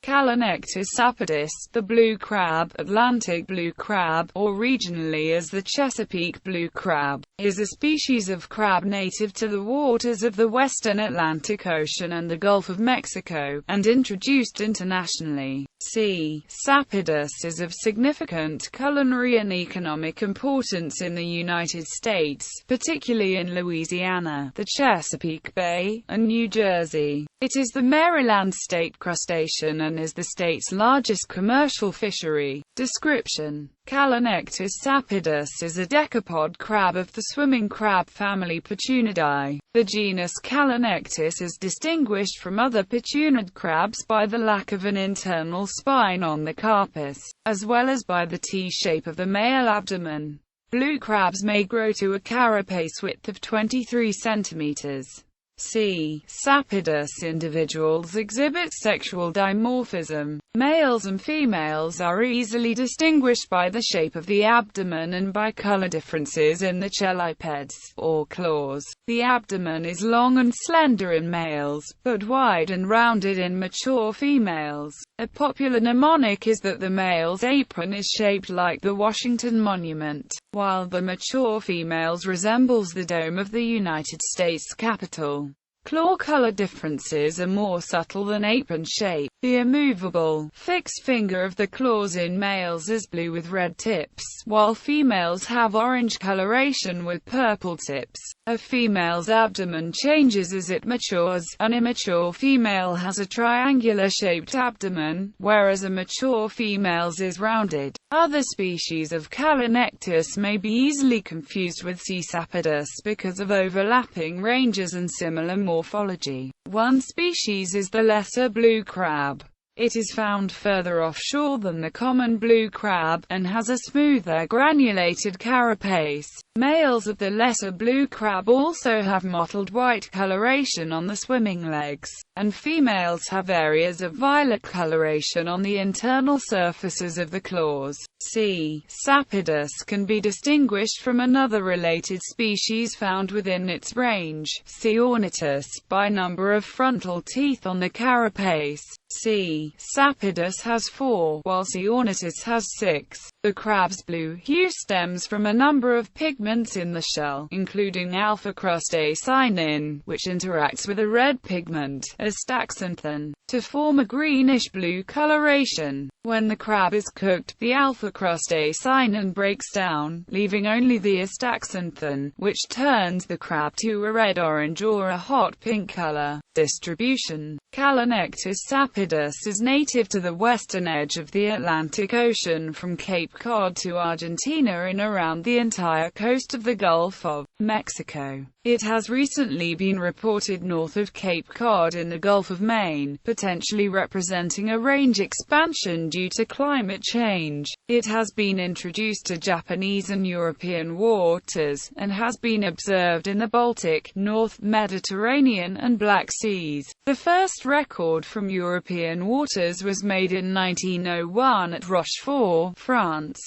Callinectes sapidus, the blue crab, Atlantic blue crab, or regionally as the Chesapeake blue crab, is a species of crab native to the waters of the western Atlantic Ocean and the Gulf of Mexico, and introduced internationally. C.Sapidus is of significant culinary and economic importance in the United States, particularly in Louisiana, the Chesapeake Bay, and New Jersey. It is the Maryland state crustacean and is the state's largest commercial fishery. Description: Callinectes sapidus is a decapod crab of the swimming crab family Pachynidae. The genus Callinectes is distinguished from other pachyonid crabs by the lack of an internal spine on the carpus, as well as by the T-shape of the male abdomen. Blue crabs may grow to a carapace width of 23 centimeters. C.Sapidus individuals exhibit sexual dimorphism. Males and females are easily distinguished by the shape of the abdomen and by color differences in the chelicpeds, or claws. The abdomen is long and slender in males, but wide and rounded in mature females. A popular mnemonic is that the male's apron is shaped like the Washington Monument, while the mature female's resembles the dome of the United States Capitol. Claw color differences are more subtle than apron shape. The immovable, fixed finger of the claws in males is blue with red tips, while females have orange coloration with purple tips. A female's abdomen changes as it matures. An immature female has a triangular-shaped abdomen, whereas a mature female's is rounded. Other species of Callinectes may be easily confused with C.sapidus because of overlapping ranges and similar morphology. One species is the lesser blue crab. It is found further offshore than the common blue crab, and has a smoother granulated carapace. Males of the lesser blue crab also have mottled white coloration on the swimming legs, and females have areas of violet coloration on the internal surfaces of the claws. C.Sapidus can be distinguished from another related species found within its range, C. ornatus, by number of frontal teeth on the carapace. C.Sapidus has 4, while C. ornatus has 6. The crab's blue hue stems from a number of pigments in the shell, including alpha-crustacean, which interacts with a red pigment, astaxanthin, to form a greenish-blue coloration. When the crab is cooked, the alpha-crustacean breaks down, leaving only the astaxanthin, which turns the crab to a red-orange or a hot pink color. Distribution: Callinectes sapidus is native to the western edge of the Atlantic Ocean from Cape Cod to Argentina and around the entire coast of the Gulf of Mexico. It has recently been reported north of Cape Cod in the Gulf of Maine, potentially representing a range expansion due to climate change. It has been introduced to Japanese and European waters, and has been observed in the Baltic, North Mediterranean and Black Seas. The first record from European waters was made in 1901 at Rochefort, France.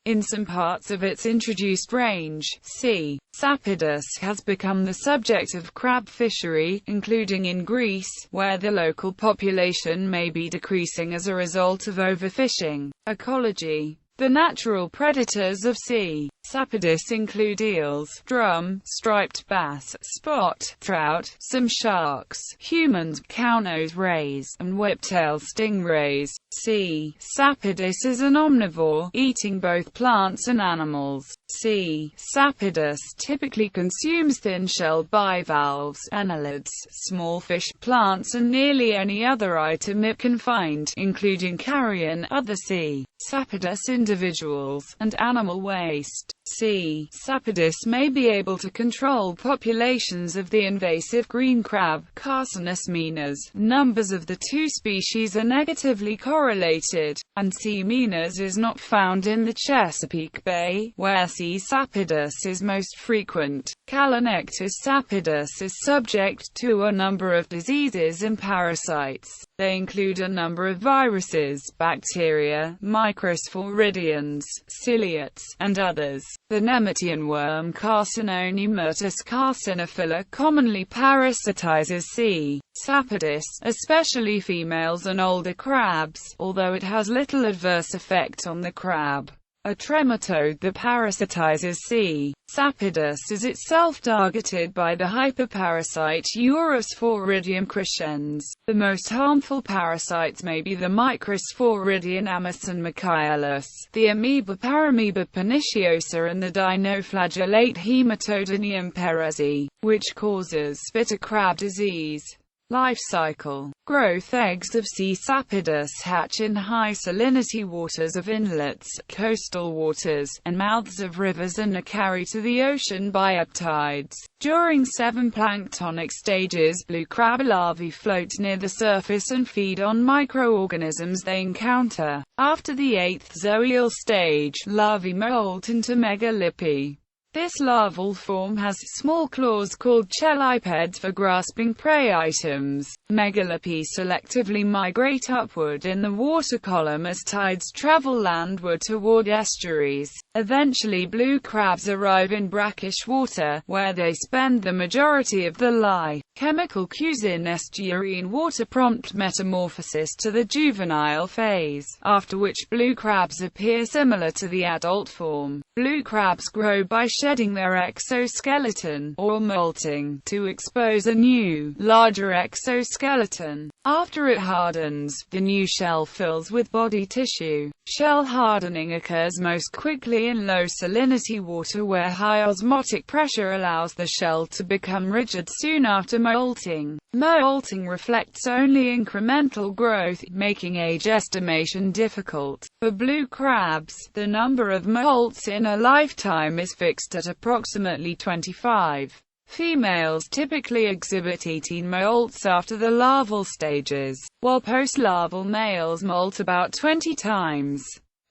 In some parts of its introduced range, C.Sapidus has become the subject of crab fishery, including in Greece, where the local population may be decreasing as a result of overfishing. Ecology: the natural predators of C.Sapidus include eels, drum, striped bass, spot trout, some sharks, humans, cownose rays, and whiptail stingrays. C.Sapidus is an omnivore, eating both plants and animals. C.Sapidus typically consumes thin-shelled bivalves, annelids, small fish, plants and nearly any other item it can find, including carrion, other C.Sapidus individuals, and animal waste. C.Sapidus may be able to control populations of the invasive green crab, Carcinus minas. Numbers of the two species are negatively correlated, and C. minas is not found in the Chesapeake Bay, where C.Sapidus is most frequent. Callinectes sapidus is subject to a number of diseases and parasites. They include a number of viruses, bacteria, microsporidians, ciliates, and others. The Nemertean worm Carcinonemertus carcinophila commonly parasitizes C.sapidus, especially females and older crabs, although it has little adverse effect on the crab. A trematode that parasitizes C.sapidus is itself targeted by the hyperparasite Urosporidium crescens. The most harmful parasites may be the Microsporidian Amazon michaelis, the amoeba Paramoeba perniciosa and the dinoflagellate Hematodinium perezi, which causes bitter crab disease. Life cycle. Growth. Eggs of C.sapidus hatch in high salinity waters of inlets, coastal waters, and mouths of rivers and are carried to the ocean by ebb tides. During 7 planktonic stages, blue crab larvae float near the surface and feed on microorganisms they encounter. After the 8th zoeal stage, larvae molt into megalippi. This larval form has small claws called chelipeds for grasping prey items. Megalippi selectively migrate upward in the water column as tides travel landward toward estuaries. Eventually blue crabs arrive in brackish water, where they spend the majority of the chemical cues in estuarine water prompt metamorphosis to the juvenile phase, after which blue crabs appear similar to the adult form. Blue crabs grow by shedding their exoskeleton, or molting, to expose a new, larger exoskeleton. After it hardens, the new shell fills with body tissue. Shell hardening occurs most quickly in low salinity water where high osmotic pressure allows the shell to become rigid soon after molting. Molting reflects only incremental growth, making age estimation difficult. For blue crabs, the number of molts in a lifetime is fixed at approximately 25. Females typically exhibit 18 molts after the larval stages, while post-larval males molt about 20 times.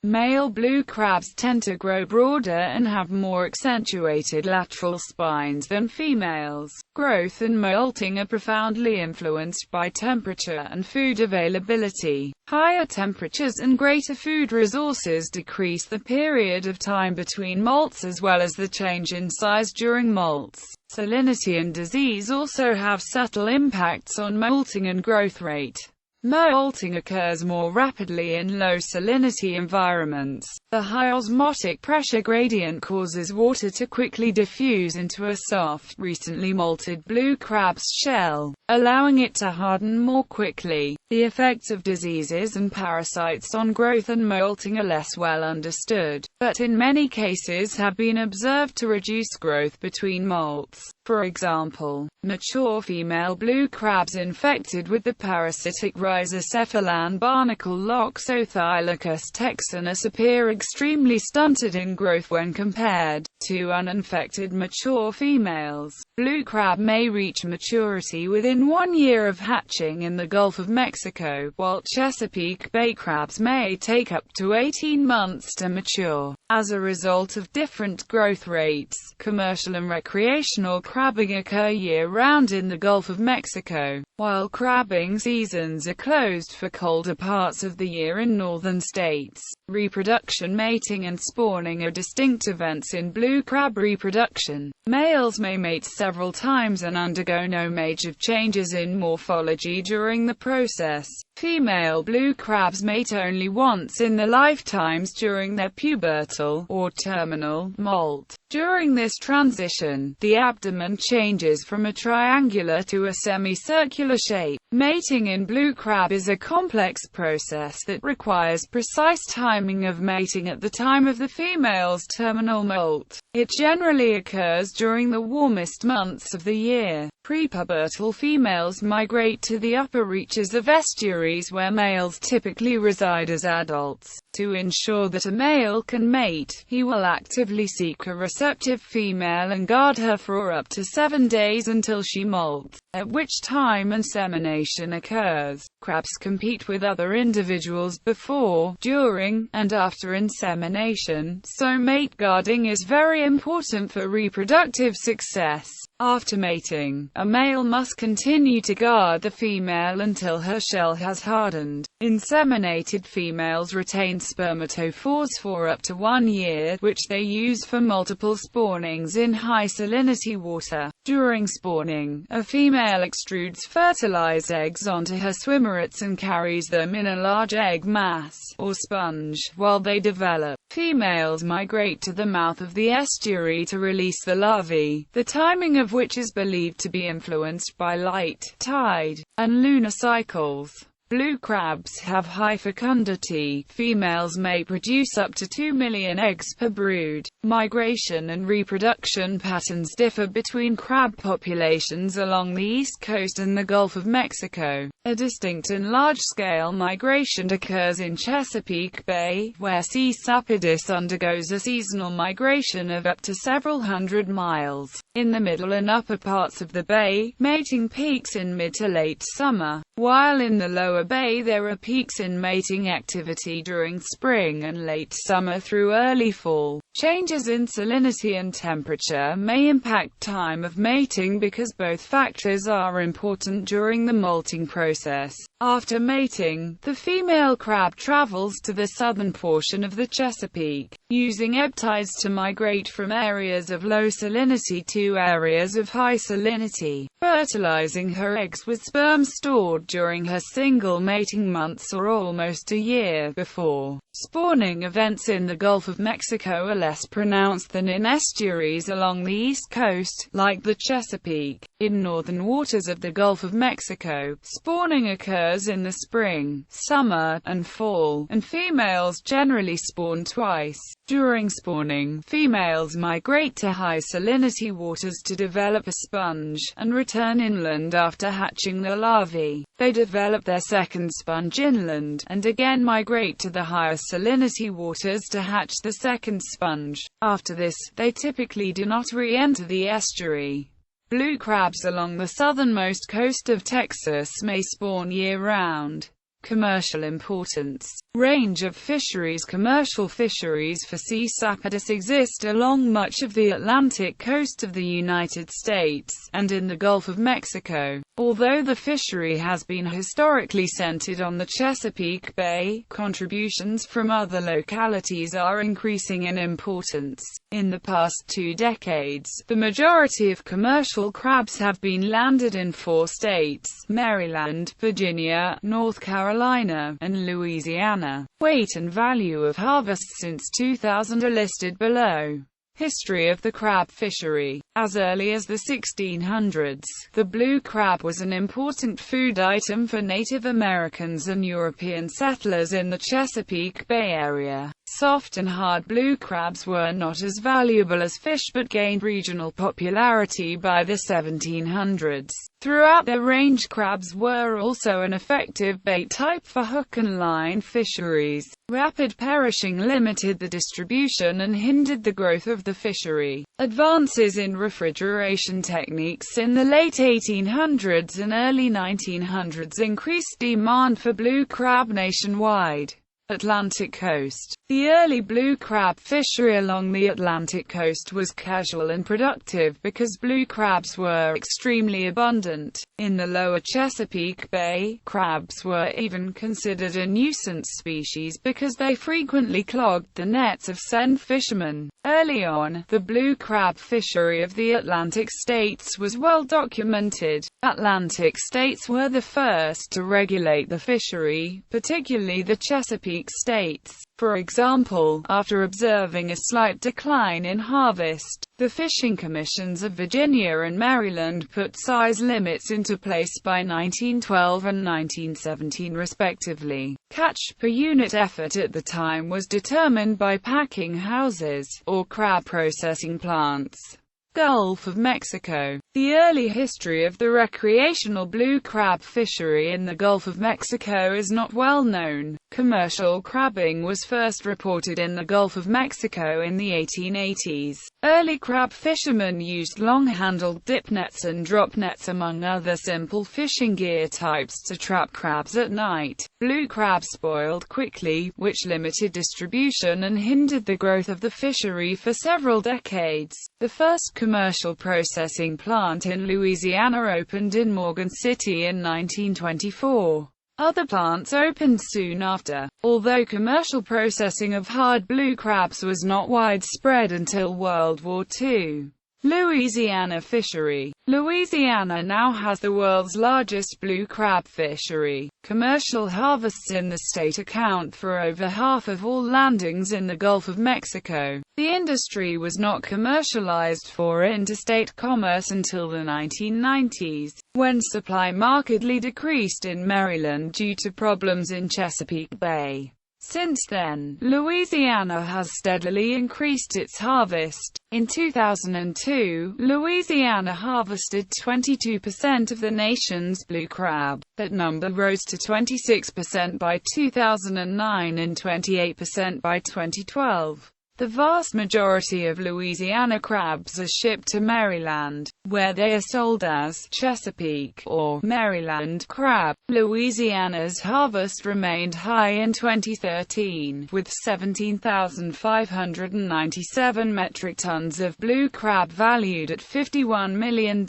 Male blue crabs tend to grow broader and have more accentuated lateral spines than females. Growth and molting are profoundly influenced by temperature and food availability. Higher temperatures and greater food resources decrease the period of time between molts as well as the change in size during molts. Salinity and disease also have subtle impacts on molting and growth rate. Molting occurs more rapidly in low salinity environments. The high osmotic pressure gradient causes water to quickly diffuse into a soft, recently molted blue crab's shell, allowing it to harden more quickly. The effects of diseases and parasites on growth and molting are less well understood, but in many cases have been observed to reduce growth between molts. For example, mature female blue crabs infected with the parasitic rhizocephalan barnacle Loxothylicus texanus appear extremely stunted in growth when compared to uninfected mature females. Blue crab may reach maturity within 1 year of hatching in the Gulf of Mexico, while Chesapeake Bay crabs may take up to 18 months to mature. As a result of different growth rates, commercial and recreational crabbing occur year-round in the Gulf of Mexico, while crabbing seasons are closed for colder parts of the year in northern states. Reproduction, mating and spawning are distinct events in blue crab reproduction. Males may mate several times and undergo no major changes in morphology during the process. Female blue crabs mate only once in their lifetimes during their pubertal, or terminal, molt. During this transition, the abdomen changes from a triangular to a semicircular shape. Mating in blue crab is a complex process that requires precise timing of mating at the time of the female's terminal molt. It generally occurs during the warmest months of the year. Prepubertal females migrate to the upper reaches of estuaries where males typically reside as adults. To ensure that a male can mate, he will actively seek a receptive female and guard her for up to 7 days until she molts, at which time insemination occurs. Crabs compete with other individuals before, during, and after insemination, so mate guarding is very important for reproductive success. After mating, a male must continue to guard the female until her shell has hardened. Inseminated females retain spermatophores for up to 1 year, which they use for multiple spawnings in high salinity water. During spawning, a female extrudes fertilized eggs onto her swimmerets and carries them in a large egg mass, or sponge, while they develop. Females migrate to the mouth of the estuary to release the larvae, the timing of which is believed to be influenced by light, tide, and lunar cycles. Blue crabs have high fecundity. Females may produce up to 2 million eggs per brood. Migration and reproduction patterns differ between crab populations along the east coast and the Gulf of Mexico. A distinct and large-scale migration occurs in Chesapeake Bay, where C.sapidus undergoes a seasonal migration of up to several hundred miles. In the middle and upper parts of the bay, mating peaks in mid to late summer, while in the lower bay there are peaks in mating activity during spring and late summer through early fall. Changes in salinity and temperature may impact time of mating because both factors are important during the molting process. After mating, the female crab travels to the southern portion of the Chesapeake, using ebb tides to migrate from areas of low salinity to areas of high salinity, fertilizing her eggs with sperm stored during her single mating months or almost a year before. Spawning events in the Gulf of Mexico are less pronounced than in estuaries along the east coast, like the Chesapeake. In northern waters of the Gulf of Mexico, spawning occurs in the spring, summer, and fall, and females generally spawn twice. During spawning, females migrate to high salinity waters to develop a sponge, and return inland after hatching the larvae. They develop their second sponge inland, and again migrate to the higher salinity waters to hatch the second sponge. After this, they typically do not re-enter the estuary. Blue crabs along the southernmost coast of Texas may spawn year-round. Commercial importance. Range of fisheries. Commercial fisheries for C.sapidus exist along much of the Atlantic coast of the United States, and in the Gulf of Mexico. Although the fishery has been historically centered on the Chesapeake Bay, contributions from other localities are increasing in importance. In the past 2 decades, the majority of commercial crabs have been landed in 4 states: Maryland, Virginia, North Carolina, and Louisiana. Weight and value of harvests since 2000 are listed below. History of the crab fishery. As early as the 1600s, the blue crab was an important food item for Native Americans and European settlers in the Chesapeake Bay area. Soft and hard blue crabs were not as valuable as fish but gained regional popularity by the 1700s. Throughout their range, crabs were also an effective bait type for hook and line fisheries. Rapid perishing limited the distribution and hindered the growth of the fishery. Advances in refrigeration techniques in the late 1800s and early 1900s increased demand for blue crab nationwide. Atlantic coast. The early blue crab fishery along the Atlantic coast was casual and productive because blue crabs were extremely abundant. In the lower Chesapeake Bay, crabs were even considered a nuisance species because they frequently clogged the nets of sand fishermen. Early on, the blue crab fishery of the Atlantic states was well documented. Atlantic states were the first to regulate the fishery, particularly the Chesapeake states. For example, after observing a slight decline in harvest, the fishing commissions of Virginia and Maryland put size limits into place by 1912 and 1917 respectively. Catch per unit effort at the time was determined by packing houses, or crab processing plants. Gulf of Mexico. The early history of the recreational blue crab fishery in the Gulf of Mexico is not well known. Commercial crabbing was first reported in the Gulf of Mexico in the 1880s. Early crab fishermen used long-handled dip nets and drop nets among other simple fishing gear types to trap crabs at night. Blue crab spoiled quickly, which limited distribution and hindered the growth of the fishery for several decades. The first commercial processing plant in Louisiana opened in Morgan City in 1924. Other plants opened soon after, although commercial processing of hard blue crabs was not widespread until World War II. Louisiana Fishery. Louisiana now has the world's largest blue crab fishery. Commercial harvests in the state account for over half of all landings in the Gulf of Mexico. The industry was not commercialized for interstate commerce until the 1990s, when supply markedly decreased in Maryland due to problems in Chesapeake Bay. Since then, Louisiana has steadily increased its harvest. In 2002, Louisiana harvested 22% of the nation's blue crab. That number rose to 26% by 2009 and 28% by 2012. The vast majority of Louisiana crabs are shipped to Maryland, where they are sold as Chesapeake or Maryland crab. Louisiana's harvest remained high in 2013, with 17,597 metric tons of blue crab valued at $51 million.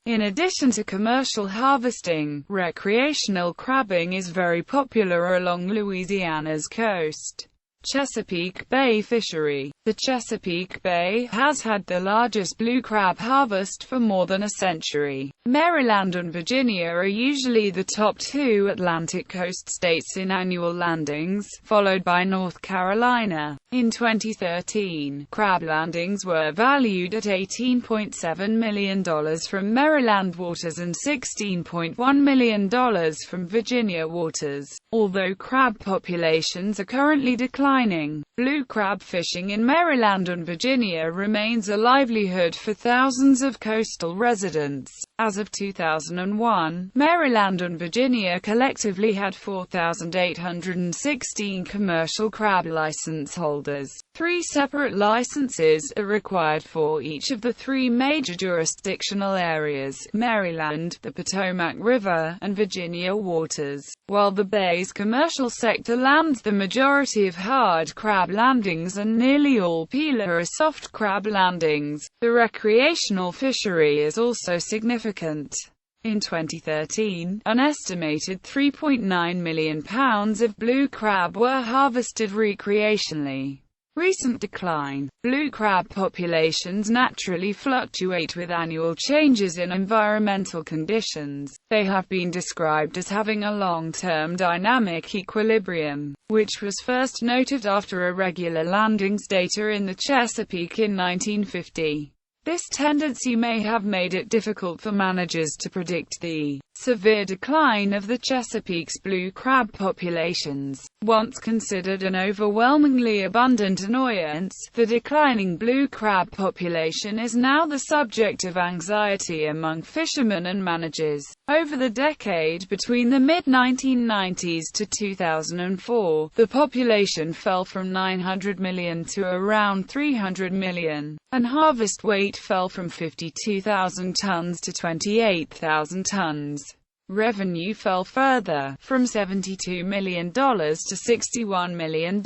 In addition to commercial harvesting, recreational crabbing is very popular along Louisiana's coast. Chesapeake Bay Fishery. The Chesapeake Bay has had the largest blue crab harvest for more than a century. Maryland and Virginia are usually the top two Atlantic coast states in annual landings, followed by North Carolina. In 2013, crab landings were valued at $18.7 million from Maryland waters and $16.1 million from Virginia waters. Although crab populations are currently declining, blue crab fishing in Maryland and Virginia remains a livelihood for thousands of coastal residents. As of 2001, Maryland and Virginia collectively had 4,816 commercial crab license holders. 3 separate licenses are required for each of the 3 major jurisdictional areas: Maryland, the Potomac River, and Virginia waters. While the bay's commercial sector lands the majority of hard crab landings and nearly all peeler or soft crab landings, the recreational fishery is also significant. In 2013, an estimated 3.9 million pounds of blue crab were harvested recreationally. Recent decline. Blue crab populations naturally fluctuate with annual changes in environmental conditions. They have been described as having a long-term dynamic equilibrium, which was first noted after irregular landings data in the Chesapeake in 1950. This tendency may have made it difficult for managers to predict the severe decline of the Chesapeake's blue crab populations. Once considered an overwhelmingly abundant annoyance, the declining blue crab population is now the subject of anxiety among fishermen and managers. Over the decade between the mid-1990s to 2004, the population fell from 900 million to around 300 million, and harvest weight fell from 52,000 tons to 28,000 tons. Revenue fell further, from $72 million to $61 million.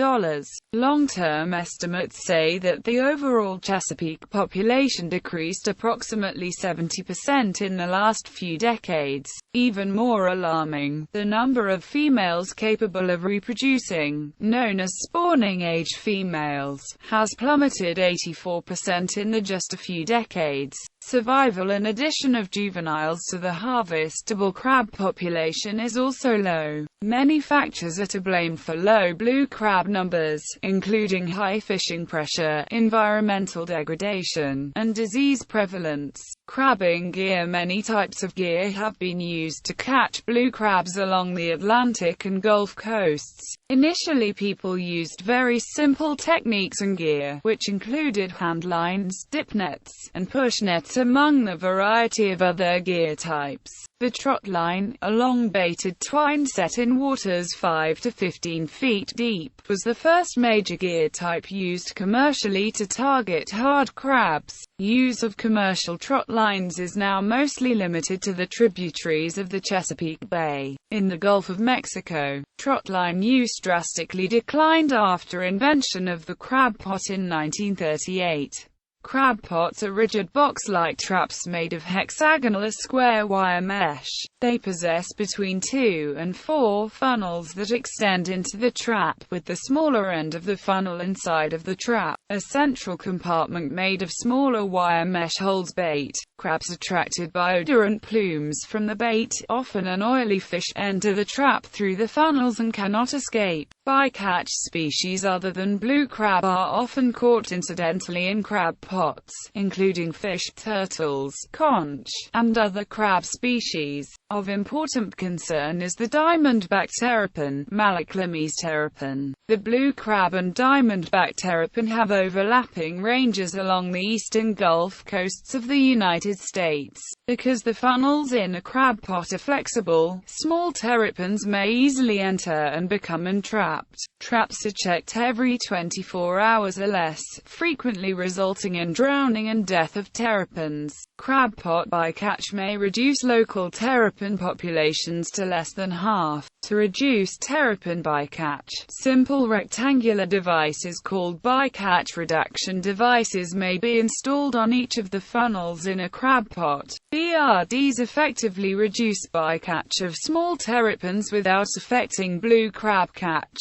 Long-term estimates say that the overall Chesapeake population decreased approximately 70% in the last few decades. Even more alarming, the number of females capable of reproducing, known as spawning-age females, has plummeted 84% in just a few decades. Survival and addition of juveniles to the harvestable crab population is also low. Many factors are to blame for low blue crab numbers, including high fishing pressure, environmental degradation, and disease prevalence. Crabbing gear. Many types of gear have been used to catch blue crabs along the Atlantic and Gulf coasts. Initially, people used very simple techniques and gear, which included hand lines, dip nets, and push nets among the variety of other gear types. The trot line, a long baited twine set in waters 5 to 15 feet deep, was the first major gear type used commercially to target hard crabs. Use of commercial trot lines is now mostly limited to the tributaries of the Chesapeake Bay. In the Gulf of Mexico, trot line use drastically declined after invention of the crab pot in 1938. Crab pots are rigid box-like traps made of hexagonal or square wire mesh. They possess between 2 and 4 funnels that extend into the trap, with the smaller end of the funnel inside of the trap. A central compartment made of smaller wire mesh holds bait. Crabs attracted by odorant plumes from the bait, often an oily fish, enter the trap through the funnels and cannot escape. Bycatch species other than blue crab are often caught incidentally in crab pots, including fish, turtles, conch, and other crab species. Of important concern is the Diamondback Terrapin, Malaclamys terrapin. The blue crab and Diamondback terrapin have overlapping ranges along the eastern Gulf coasts of the United States. Because the funnels in a crab pot are flexible, small terrapins may easily enter and become entrapped. Traps are checked every 24 hours or less, frequently resulting in drowning and death of terrapins. Crab pot bycatch may reduce local terrapin populations to less than half. To reduce terrapin bycatch, simple rectangular devices called bycatch reduction devices may be installed on each of the funnels in a crab pot. BRDs effectively reduce bycatch of small terrapins without affecting blue crab catch.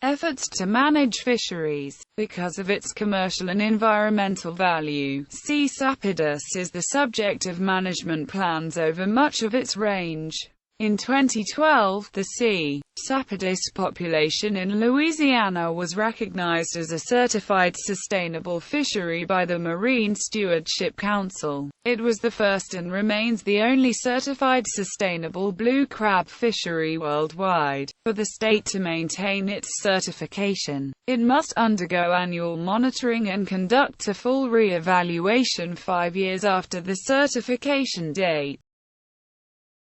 Efforts to manage fisheries. Because of its commercial and environmental value, C.sapidus is the subject of management plans over much of its range. In 2012, the C.sapidus population in Louisiana was recognized as a certified sustainable fishery by the Marine Stewardship Council. It was the first and remains the only certified sustainable blue crab fishery worldwide. For the state to maintain its certification, it must undergo annual monitoring and conduct a full re-evaluation 5 years after the certification date.